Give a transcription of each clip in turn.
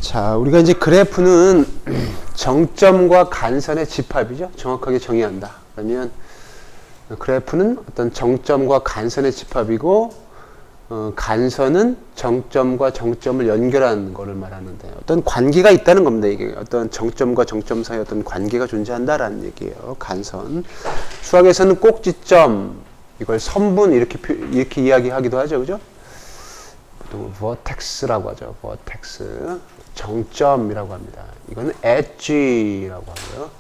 자, 우리가 이제 그래프는 정점과 간선의 집합이죠. 정확하게 정의한다. 그러면 그래프는 어떤 정점과 간선의 집합이고, 간선은 정점과 정점을 연결하는 것을 말하는데, 어떤 관계가 있다는 겁니다. 이게 어떤 정점과 정점 사이에 어떤 관계가 존재한다라는 얘기예요. 간선. 수학에서는 꼭지점, 이걸 선분 이렇게 이야기하기도 하죠, 그죠? 보통 버텍스라고 하죠. 버텍스. 정점이라고 합니다. 이거는 엣지라고 하고요.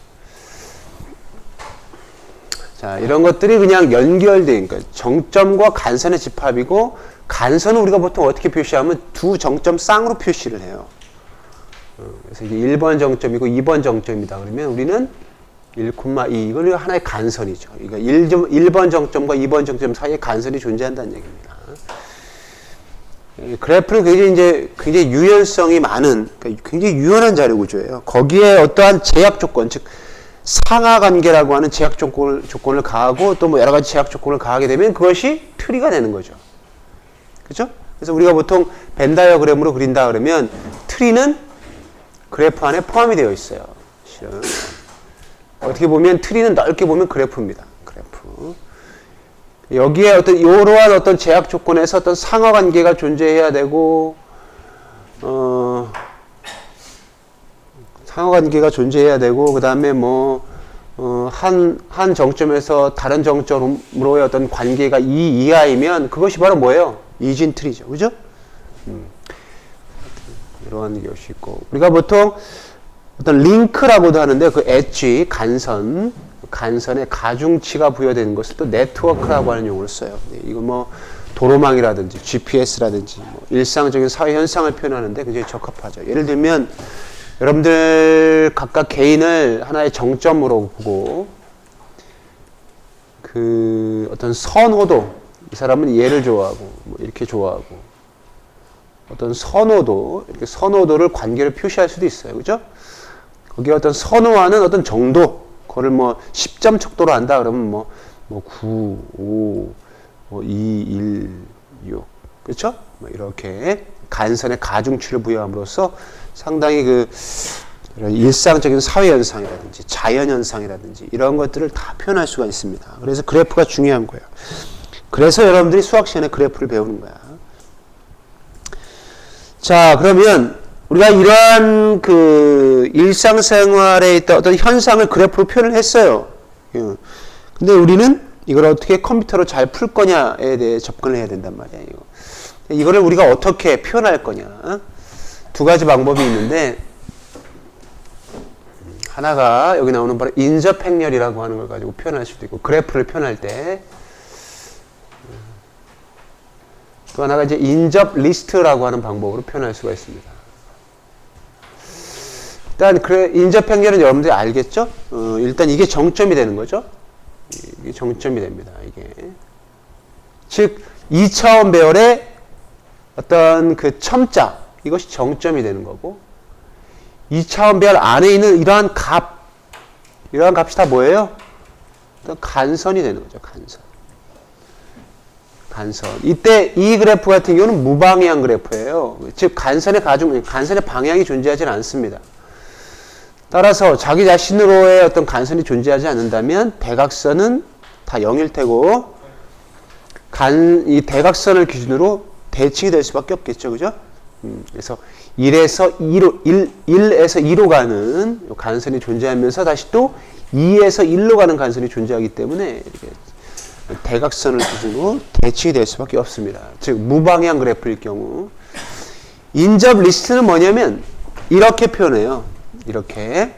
자, 이런 것들이 그냥 연결된, 그러니까 정점과 간선의 집합이고, 간선은 우리가 보통 어떻게 표시하면 두 정점 쌍으로 표시를 해요. 그래서 이게 1번 정점이고 2번 정점이다. 그러면 우리는 1,2, 이걸 하나의 간선이죠. 그러니까 1번 정점과 2번 정점 사이에 간선이 존재한다는 얘기입니다. 그래프는 굉장히 유연성이 많은, 그러니까 굉장히 유연한 자료 구조예요. 거기에 어떠한 제약 조건, 즉, 상하 관계라고 하는 제약 조건을 가하고 또 뭐 여러 가지 제약 조건을 가하게 되면 그것이 트리가 되는 거죠. 그죠? 그래서 우리가 보통 벤 다이어그램으로 그린다 그러면 트리는 그래프 안에 포함이 되어 있어요. 실은. 어떻게 보면 트리는 넓게 보면 그래프입니다. 그래프. 여기에 이러한 어떤 제약 조건에서 어떤 상하 관계가 존재해야 되고, 상하 관계가 존재해야 되고, 그 다음에 한 정점에서 다른 정점으로의 어떤 관계가 이 이하이면 그것이 바로 뭐예요? 이진 트리죠. 그죠? 이러한 것이 있고. 우리가 보통 어떤 링크라고도 하는데 그 엣지, 간선의 가중치가 부여되는 것을 또 네트워크라고 하는 용어를 써요. 이거 도로망이라든지 GPS라든지 일상적인 사회 현상을 표현하는데 굉장히 적합하죠. 예를 들면 여러분들 각각 개인을 하나의 정점으로 보고 그 어떤 선호도, 이 사람은 얘를 좋아하고 이렇게 좋아하고 어떤 선호도, 이렇게 선호도를 관계를 표시할 수도 있어요. 그죠? 거기에 어떤 선호하는 어떤 정도, 그거를 10점 척도로 한다 그러면 9, 5, 2, 1, 6. 그렇죠? 이렇게 간선의 가중치를 부여함으로써 상당히 일상적인 사회 현상이라든지 자연 현상이라든지 이런 것들을 다 표현할 수가 있습니다. 그래서 그래프가 중요한 거예요. 그래서 여러분들이 수학 시간에 그래프를 배우는 거야. 자, 그러면 우리가 이러한 일상생활에 있던 어떤 현상을 그래프로 표현을 했어요. 근데 우리는 이걸 어떻게 컴퓨터로 잘 풀 거냐에 대해 접근을 해야 된단 말이에요. 이거를 우리가 어떻게 표현할 거냐. 두 가지 방법이 있는데, 하나가 여기 나오는 바로 인접 행렬이라고 하는 걸 가지고 표현할 수도 있고, 그래프를 표현할 때, 또 하나가 이제 인접 리스트라고 하는 방법으로 표현할 수가 있습니다. 일단 인접 행렬은 여러분들이 알겠죠? 일단 이게 정점이 되는 거죠. 이게 정점이 됩니다. 이게 즉 2차원 배열의 어떤 그 첨자, 이것이 정점이 되는 거고, 2차원 배열 안에 있는 이러한 값이 다 뭐예요? 어떤 간선이 되는 거죠. 간선. 이때 이 그래프 같은 경우는 무방향 그래프예요. 즉 간선의 방향이 존재하지 않습니다. 따라서 자기 자신으로의 어떤 간선이 존재하지 않는다면 대각선은 다 0일 테고, 이 대각선을 기준으로 대칭이 될 수밖에 없겠죠. 그죠? 그래서 1에서 2로 가는 간선이 존재하면서 다시 또 2에서 1로 가는 간선이 존재하기 때문에 이렇게 대각선을 기준으로 대칭이 될 수밖에 없습니다. 즉 무방향 그래프일 경우. 인접 리스트는 뭐냐면 이렇게 표현해요. 이렇게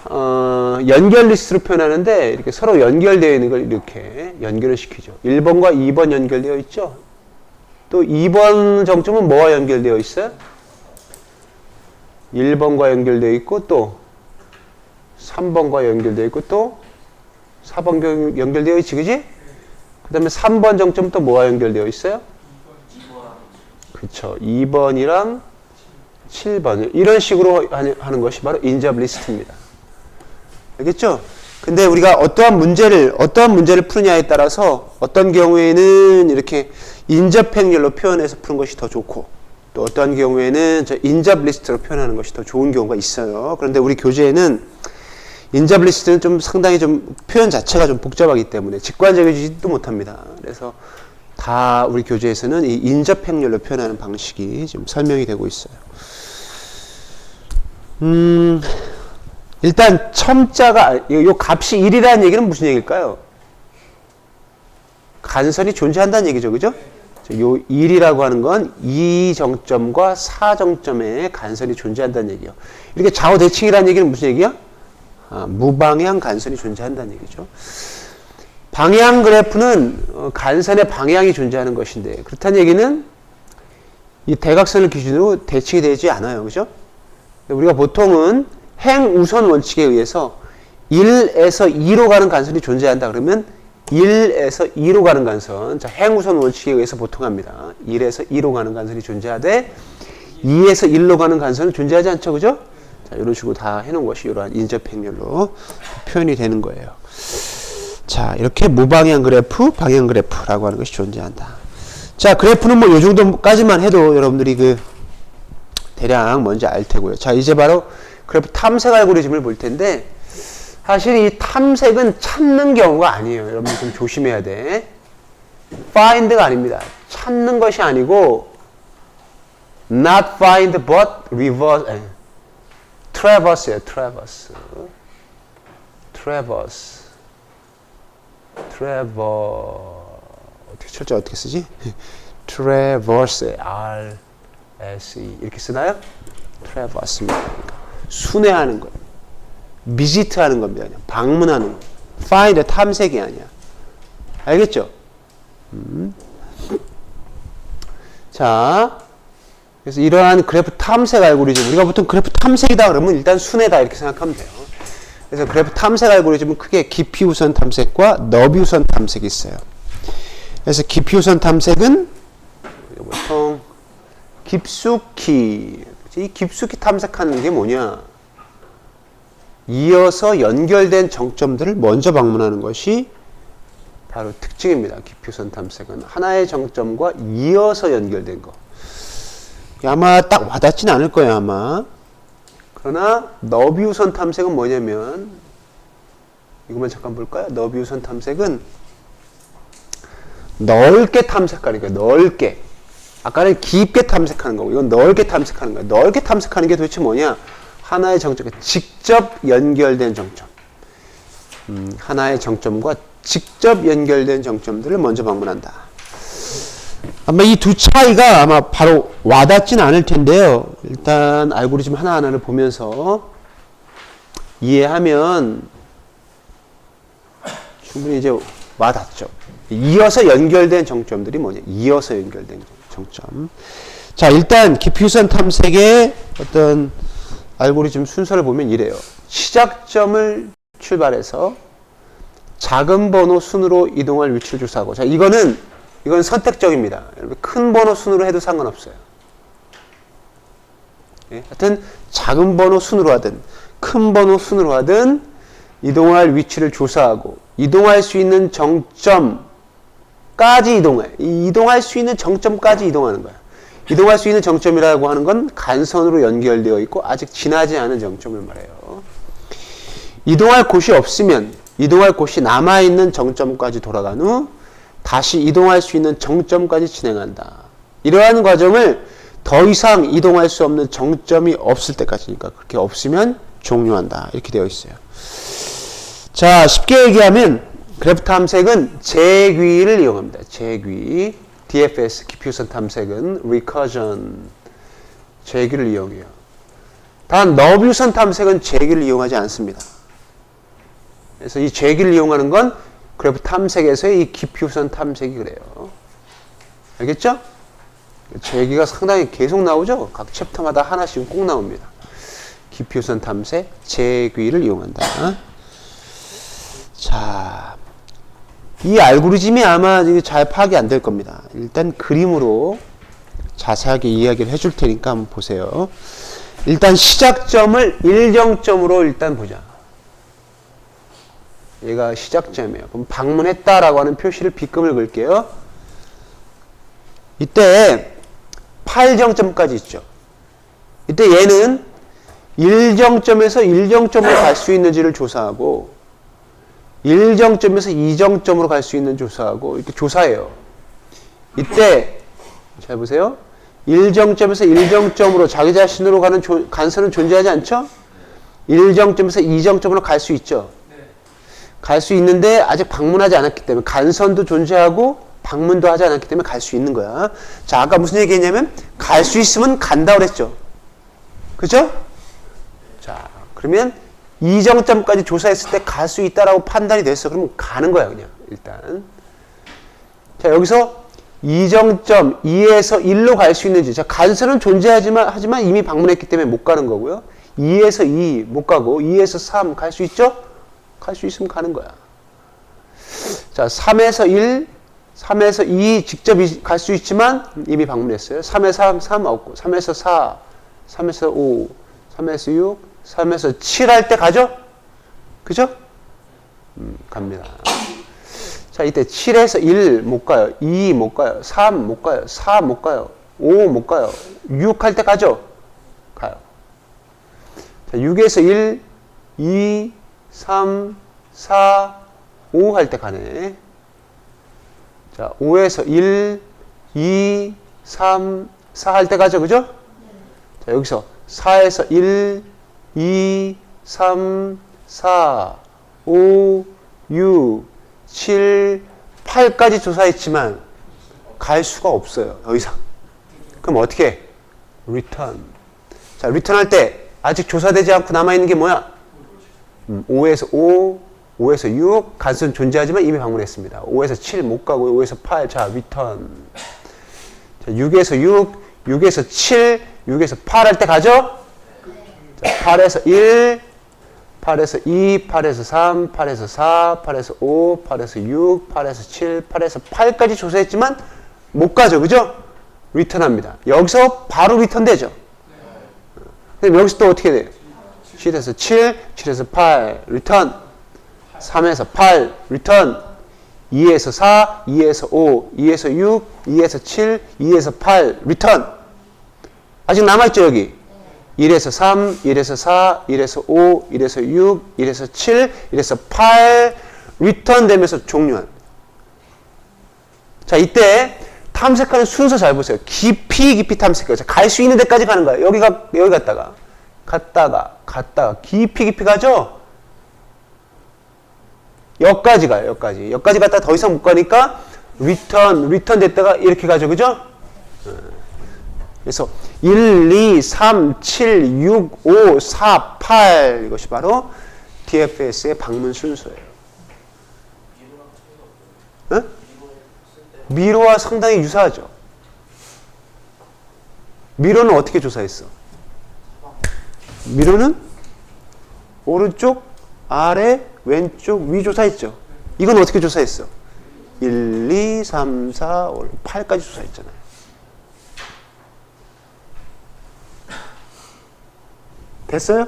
연결 리스트로 표현하는데, 이렇게 서로 연결되어 있는 걸 이렇게 연결을 시키죠. 1번과 2번 연결되어 있죠. 또 2번 정점은 뭐와 연결되어 있어요? 1번과 연결되어 있고, 또 3번과 연결되어 있고, 또 4번 연결되어 있지, 그지? 그 다음에 3번 정점 또 뭐와 연결되어 있어요? 그쵸. 2번이랑 7번. 이런 식으로 하는 것이 바로 인접 리스트입니다. 알겠죠? 근데 우리가 어떠한 문제를 푸느냐에 따라서 어떤 경우에는 이렇게 인접 행렬로 표현해서 푸는 것이 더 좋고, 또 어떠한 경우에는 인잡 리스트로 표현하는 것이 더 좋은 경우가 있어요. 그런데 우리 교재에는 인잡 리스트는 좀 상당히 좀 표현 자체가 좀 복잡하기 때문에 직관적이지도 못합니다. 그래서 다 우리 교재에서는 이 인접 행렬로 표현하는 방식이 지금 설명이 되고 있어요. 일단 첨자가 요 값이 1이라는 얘기는 무슨 얘기일까요? 간선이 존재한다는 얘기죠. 그죠? 요 1이라고 하는 건 2정점과 4정점에 간선이 존재한다는 얘기예요. 이렇게 좌우대칭이라는 얘기는 무슨 얘기야? 무방향 간선이 존재한다는 얘기죠. 방향 그래프는 간선의 방향이 존재하는 것인데, 그렇다는 얘기는 이 대각선을 기준으로 대칭이 되지 않아요. 그죠? 우리가 보통은 행우선 원칙에 의해서 1에서 2로 가는 간선이 존재한다 그러면 1에서 2로 가는 간선, 자, 행우선 원칙에 의해서 보통 합니다. 1에서 2로 가는 간선이 존재하되 2에서 1로 가는 간선은 존재하지 않죠. 그죠? 자, 이런 식으로 다 해놓은 것이 이러한 인접행렬로 표현이 되는 거예요. 자, 이렇게 무방향 그래프, 방향 그래프라고 하는 것이 존재한다. 자, 그래프는 뭐 요 정도까지만 해도 여러분들이 대략 뭔지 알 테고요. 자, 이제 바로 그래프 탐색 알고리즘을 볼 텐데, 사실 이 탐색은 찾는 경우가 아니에요. 여러분 좀 조심해야 돼. find가 아닙니다. 찾는 것이 아니고 not find but reverse, traverse예요. traverse. 어떻게 철자 어떻게 쓰지? traverse, R-S-E 이렇게 쓰나요? traverse입니다. 그러니까 순회하는 거예요. 비지트하는 겁니다. 그냥 방문하는 거. find 탐색이 아니야. 알겠죠? 자, 그래서 이러한 그래프 탐색 알고리즘, 우리가 보통 그래프 탐색이다 그러면 일단 순회다 이렇게 생각하면 돼요. 그래서 그래프 탐색 알고리즘은 크게 깊이 우선 탐색과 너비 우선 탐색이 있어요. 그래서 깊이 우선 탐색은 보통 깊숙이, 이 깊숙이 탐색하는 게 뭐냐? 이어서 연결된 정점들을 먼저 방문하는 것이 바로 특징입니다. 깊이 우선 탐색은 하나의 정점과 이어서 연결된 거. 아마 딱 와닿지는 않을 거예요, 아마. 그러나 너비 우선 탐색은 뭐냐면, 이것만 잠깐 볼까요? 너비 우선 탐색은 넓게 탐색하는 거예요. 넓게. 아까는 깊게 탐색하는 거고, 이건 넓게 탐색하는 거예요. 넓게 탐색하는 게 도대체 뭐냐? 하나의 정점, 직접 연결된 정점. 하나의 정점과 직접 연결된 정점들을 먼저 방문한다. 아마 이 두 차이가 아마 바로 와닿지는 않을 텐데요. 일단 알고리즘 하나하나를 보면서 이해하면 충분히 이제 와닿죠. 이어서 연결된 정점들이 뭐냐? 이어서 연결된 정점. 자, 일단 깊이 우선 탐색의 어떤 알고리즘 순서를 보면 이래요. 시작점을 출발해서 작은 번호 순으로 이동할 위치를 조사하고, 자, 이건 선택적입니다. 큰 번호 순으로 해도 상관없어요. 예? 하여튼 작은 번호 순으로 하든 큰 번호 순으로 하든 이동할 위치를 조사하고 이동할 수 있는 정점까지 이동해. 이동할 수 있는 정점까지 이동하는 거야. 이동할 수 있는 정점이라고 하는 건 간선으로 연결되어 있고 아직 지나지 않은 정점을 말해요. 이동할 곳이 없으면 이동할 곳이 남아있는 정점까지 돌아간 후 다시 이동할 수 있는 정점까지 진행한다. 이러한 과정을 더 이상 이동할 수 없는 정점이 없을 때까지니까, 그렇게 없으면 종료한다. 이렇게 되어 있어요. 자, 쉽게 얘기하면 그래프 탐색은 재귀를 이용합니다. 재귀. DFS, 깊이 우선 탐색은 recursion, 재귀를 이용해요. 단 너비 우선 탐색은 재귀를 이용하지 않습니다. 그래서 이 재귀를 이용하는 건 그래프 탐색에서의 이 깊이 우선 탐색이 그래요. 알겠죠? 재귀가 상당히 계속 나오죠? 각 챕터마다 하나씩은 꼭 나옵니다. 깊이 우선 탐색, 재귀를 이용한다. 자, 이 알고리즘이 아마 잘 파악이 안 될 겁니다. 일단 그림으로 자세하게 이야기를 해줄 테니까 한번 보세요. 일단 시작점을 일정점으로 일단 보자. 얘가 시작점이에요. 그럼 방문했다라고 하는 표시를 B금을 걸게요. 이때 8정점까지 있죠. 이때 얘는 1정점에서 1정점으로 갈 수 있는지를 조사하고 1정점에서 2정점으로 갈 수 있는 조사하고 이렇게 조사해요. 이때 잘 보세요. 1정점에서 1정점으로 자기 자신으로 가는 간선은 존재하지 않죠? 1정점에서 2정점으로 갈 수 있죠. 갈 수 있는데 아직 방문하지 않았기 때문에 간선도 존재하고 방문도 하지 않았기 때문에 갈 수 있는 거야. 자, 아까 무슨 얘기했냐면 갈 수 있으면 간다 그랬죠. 그죠? 자, 그러면 2정점까지 조사했을 때 갈 수 있다라고 판단이 됐어. 그러면 가는 거야, 그냥 일단. 자, 여기서 2정점 2에서 1로 갈 수 있는지. 자, 간선은 하지만 이미 방문했기 때문에 못 가는 거고요. 2에서 2 못 가고 2에서 3 갈 수 있죠? 갈 수 있으면 가는 거야. 자, 3에서 1, 3에서 2 직접 갈 수 있지만 이미 방문했어요. 3에서 3 없고 3에서 4, 3에서 5, 3에서 6, 3에서 7 할 때 가죠? 그죠? 갑니다. 자, 이때 7에서 1 못 가요. 2 못 가요. 3 못 가요. 4 못 가요. 5 못 가요. 6 할 때 가죠? 가요. 자, 6에서 1, 2, 3, 4, 5 할 때 가네. 자, 5에서 1, 2, 3, 4 할 때 가죠? 그죠? 자, 여기서 4에서 1, 2, 3, 4, 5, 6, 7, 8까지 조사했지만 갈 수가 없어요. 더 이상. 그럼 어떻게 해? 리턴. 자, 리턴 할 때 아직 조사되지 않고 남아있는 게 뭐야? 5에서 5, 5에서 6 간선 존재하지만 이미 방문했습니다. 5에서 7 못 가고 5에서 8 자 리턴. 자, 6에서 6, 6에서 7, 6에서 8 할 때 가죠? 자, 8에서 1, 8에서 2, 8에서 3, 8에서 4, 8에서 5, 8에서 6, 8에서 7, 8에서 8까지 조사했지만 못 가죠. 그죠? 리턴합니다. 여기서 바로 리턴 되죠. 그럼 여기서 또 어떻게 돼요? 7에서 7, 7에서 8 리턴. 3에서 8 리턴. 2에서 4, 2에서 5, 2에서 6, 2에서 7, 2에서 8 리턴. 아직 남아있죠 여기? 1에서 3, 1에서 4, 1에서 5, 1에서 6, 1에서 7, 1에서 8 리턴 되면서 종료한. 자, 이때 탐색하는 순서 잘 보세요. 깊이 탐색해요. 갈 수 있는 데까지 가는 거예요. 여기 갔다가 깊이 가죠? 여기까지 가요. 여기까지 갔다가 더 이상 못 가니까 리턴 됐다가 이렇게 가죠. 그죠? 그래서 1, 2, 3, 7, 6, 5, 4, 8 이것이 바로 DFS의 방문 순서예요. 응? 미로와 상당히 유사하죠. 미로는 어떻게 조사했어? 미로는 오른쪽, 아래, 왼쪽, 위 조사했죠. 이건 어떻게 조사했어? 1, 2, 3, 4, 5, 8까지 조사했잖아요. 됐어요?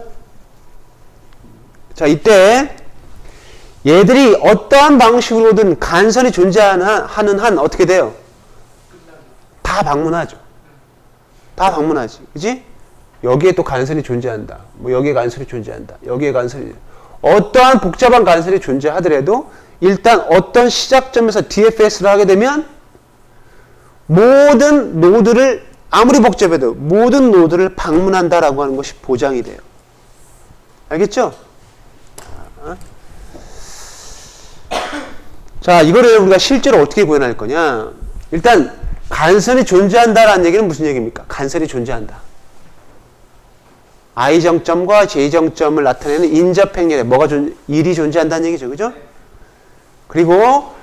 자, 이때 얘들이 어떠한 방식으로든 간선이 존재하는 한 어떻게 돼요? 다 방문하죠. 다 방문하지. 그지? 여기에 또 간선이 존재한다. 뭐 여기에 간선이 존재한다. 여기에 간선이 어떠한 복잡한 간선이 존재하더라도 일단 어떤 시작점에서 DFS를 하게 되면 모든 노드를 아무리 복잡해도 모든 노드를 방문한다라고 하는 것이 보장이 돼요. 알겠죠? 자, 이거를 우리가 실제로 어떻게 구현할 거냐? 일단 간선이 존재한다라는 얘기는 무슨 얘기입니까? 간선이 존재한다. I정점과 J정점을 나타내는 인접행렬에 일이 존재한다는 얘기죠. 그죠? 그리고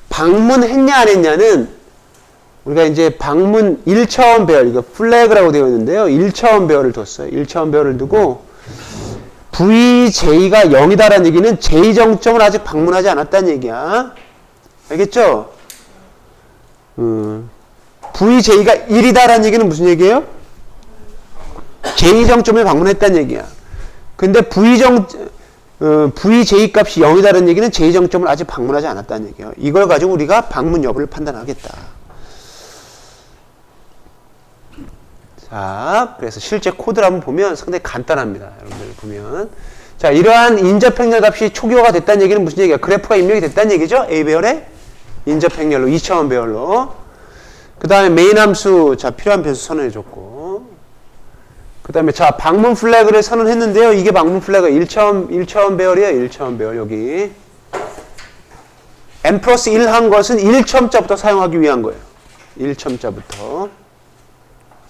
방문했냐 안 했냐는 우리가 이제 방문 1차원 배열, 이거 플래그라고 되어 있는데요. 1차원 배열을 뒀어요. 1차원 배열을 두고 VJ가 0이다라는 얘기는 J정점을 아직 방문하지 않았다는 얘기야. 알겠죠? VJ가 1이다라는 얘기는 무슨 얘기예요? J정점을 방문했다는 얘기야. 근데 VJ 값이 0이다라는 얘기는 J정점을 아직 방문하지 않았다는 얘기예요. 이걸 가지고 우리가 방문 여부를 판단하겠다. 자, 그래서 실제 코드를 한번 보면 상당히 간단합니다. 여러분들 보면. 자, 이러한 인접행렬 값이 초기화가 됐다는 얘기는 무슨 얘기야? 그래프가 입력이 됐다는 얘기죠? A 배열에 인접행렬로, 2차원 배열로. 그 다음에 메인 함수, 자, 필요한 변수 선언해줬고. 그 다음에, 자, 방문 플래그를 선언했는데요. 이게 방문 플래그 1차원 배열이에요. 1차원 배열, 여기. n 플러스 1 한 것은 1첨자부터 사용하기 위한 거예요. 1첨자부터.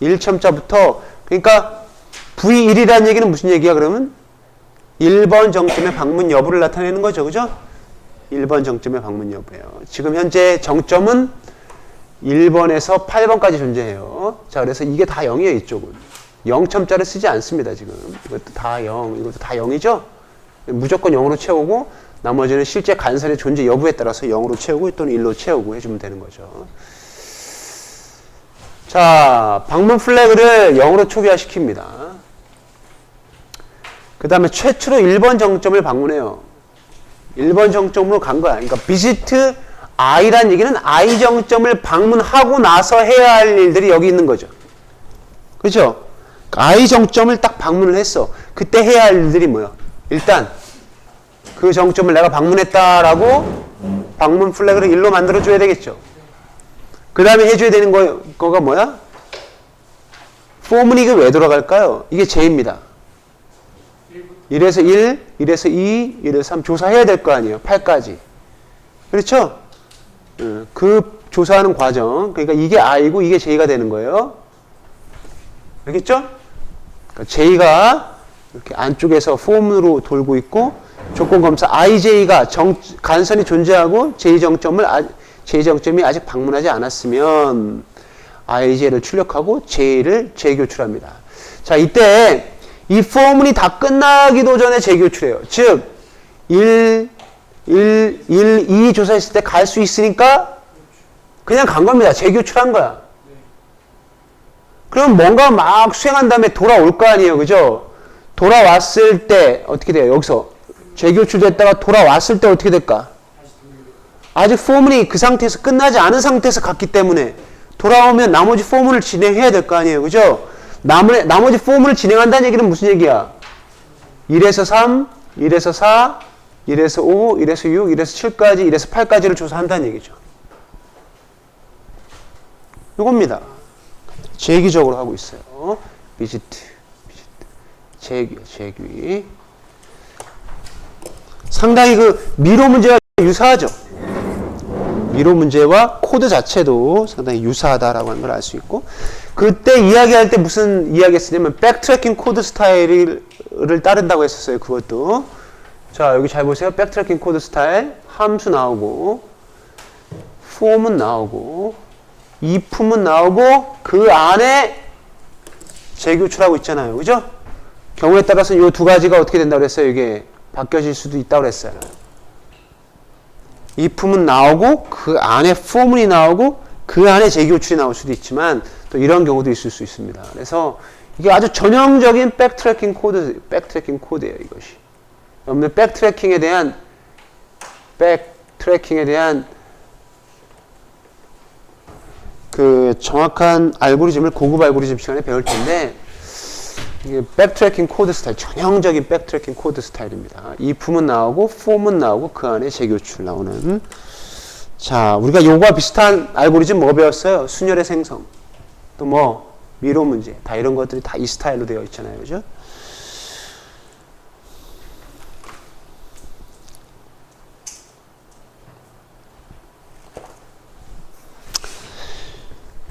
1첨자부터. 그러니까, V1이라는 얘기는 무슨 얘기야, 그러면? 1번 정점의 방문 여부를 나타내는 거죠. 그죠? 1번 정점의 방문 여부예요. 지금 현재 정점은 1번에서 8번까지 존재해요. 자, 그래서 이게 다 0이에요, 이쪽은. 0첨자를 쓰지 않습니다, 지금. 이것도 다 0, 이것도 다 0이죠? 무조건 0으로 채우고, 나머지는 실제 간선의 존재 여부에 따라서 0으로 채우고, 또는 1로 채우고 해주면 되는 거죠. 자, 방문 플래그를 0으로 초기화시킵니다. 그 다음에 최초로 1번 정점을 방문해요. 1번 정점으로 간 거야. 그러니까 비지트 I란 얘기는 I 정점을 방문하고 나서 해야 할 일들이 여기 있는 거죠. 그렇죠? I 정점을 딱 방문을 했어. 그때 해야 할 일들이 뭐야? 일단 그 정점을 내가 방문했다라고 방문 플래그를 1로 만들어줘야 되겠죠. 그 다음에 해줘야 되는 거가 뭐야? 포문이 이게 왜 돌아갈까요? 이게 J입니다. 1에서 1, 1에서 2, 1에서 3 조사해야 될 거 아니에요. 8까지. 그렇죠? 그 조사하는 과정. 그러니까 이게 I고 이게 J가 되는 거예요. 알겠죠? 그러니까 J가 이렇게 안쪽에서 폼으로 돌고 있고 조건검사 IJ가 간선이 존재하고 J정점이 아직 방문하지 않았으면 IJ를 출력하고 J를 재교출합니다. 자, 이때 이 포문이 다 끝나기도 전에 재교출해요. 즉 1, 2 조사했을 때 갈 수 있으니까 그냥 간 겁니다. 재교출한 거야. 그럼 뭔가 막 수행한 다음에 돌아올 거 아니에요. 그죠? 돌아왔을 때 어떻게 돼요? 여기서 재교출됐다가 돌아왔을 때 어떻게 될까? 아직 포문이 그 상태에서 끝나지 않은 상태에서 갔기 때문에 돌아오면 나머지 포문을 진행해야 될 거 아니에요. 그죠? 나머지 포문을 진행한다는 얘기는 무슨 얘기야? 1에서 3, 1에서 4, 1에서 5, 1에서 6, 1에서 7까지, 1에서 8까지를 조사한다는 얘기죠. 이겁니다. 재기적으로 하고 있어요. 비지트. 재기. 상당히 그 미로 문제와 유사하죠. 미로 문제와 코드 자체도 상당히 유사하다라고 하는 걸 알 수 있고, 그때 이야기할 때 무슨 이야기 했으냐면 백트래킹 코드 스타일을 따른다고 했었어요. 그것도. 자, 여기 잘 보세요. 백트래킹 코드 스타일 함수 나오고 폼은 나오고 if은 나오고 그 안에 재교출하고 있잖아요. 그죠? 경우에 따라서 이 두 가지가 어떻게 된다고 그랬어요? 이게 바뀌어질 수도 있다고 그랬어요. if는 나오고 그 안에 for문이 나오고 그 안에 재교출이 나올 수도 있지만 또 이런 경우도 있을 수 있습니다. 그래서 이게 아주 전형적인 백트래킹 코드예요, 이것이. 여러분들 백트래킹에 대한 그 정확한 알고리즘을 고급 알고리즘 시간에 배울 텐데, 이게 백트래킹 코드 스타일, 전형적인 백트래킹 코드 스타일입니다. if는 나오고 for은 나오고 그 안에 재교출 나오는. 자, 우리가 요거와 비슷한 알고리즘 뭐 배웠어요? 순열의 생성, 또 뭐 미로 문제, 다 이런 것들이 다 이 스타일로 되어 있잖아요. 그죠?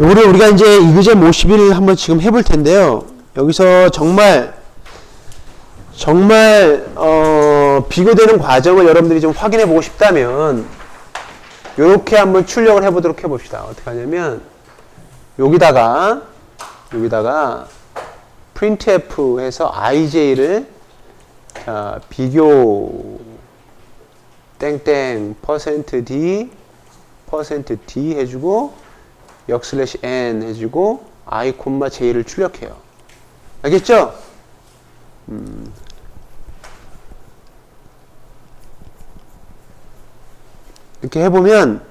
요거를 우리가 이제 이그잼 51 한번 지금 해볼 텐데요. 여기서 정말 비교되는 과정을 여러분들이 좀 확인해 보고 싶다면 요렇게 한번 출력을 해보도록 해봅시다. 어떻게 하냐면 여기다가 printf 해서 ij를 비교 땡땡 %d 해주고 역/n 해주고 i, j를 출력해요. 알겠죠? 이렇게 해보면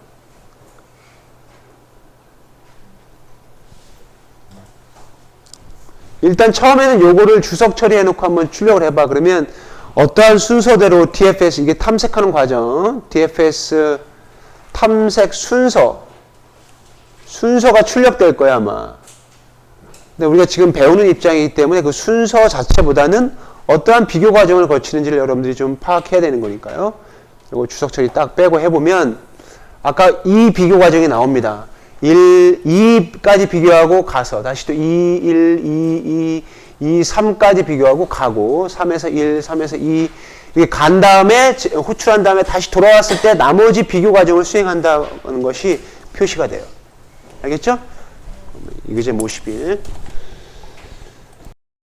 일단 처음에는 요거를 주석 처리해놓고 한번 출력을 해봐. 그러면 어떠한 순서대로 DFS, 이게 탐색하는 과정, DFS 탐색 순서가 출력될 거야, 아마. 근데 우리가 지금 배우는 입장이기 때문에 그 순서 자체보다는 어떠한 비교 과정을 거치는지를 여러분들이 좀 파악해야 되는 거니까요. 요거 주석 처리 딱 빼고 해보면 아까 이 비교 과정이 나옵니다. 1, 2까지 비교하고 가서 다시 또 2, 1, 2, 2, 3까지 비교하고 가고 3에서 1, 3에서 2 이게 간 다음에 호출한 다음에 다시 돌아왔을 때 나머지 비교 과정을 수행한다는 것이 표시가 돼요. 알겠죠? 이게 제 51.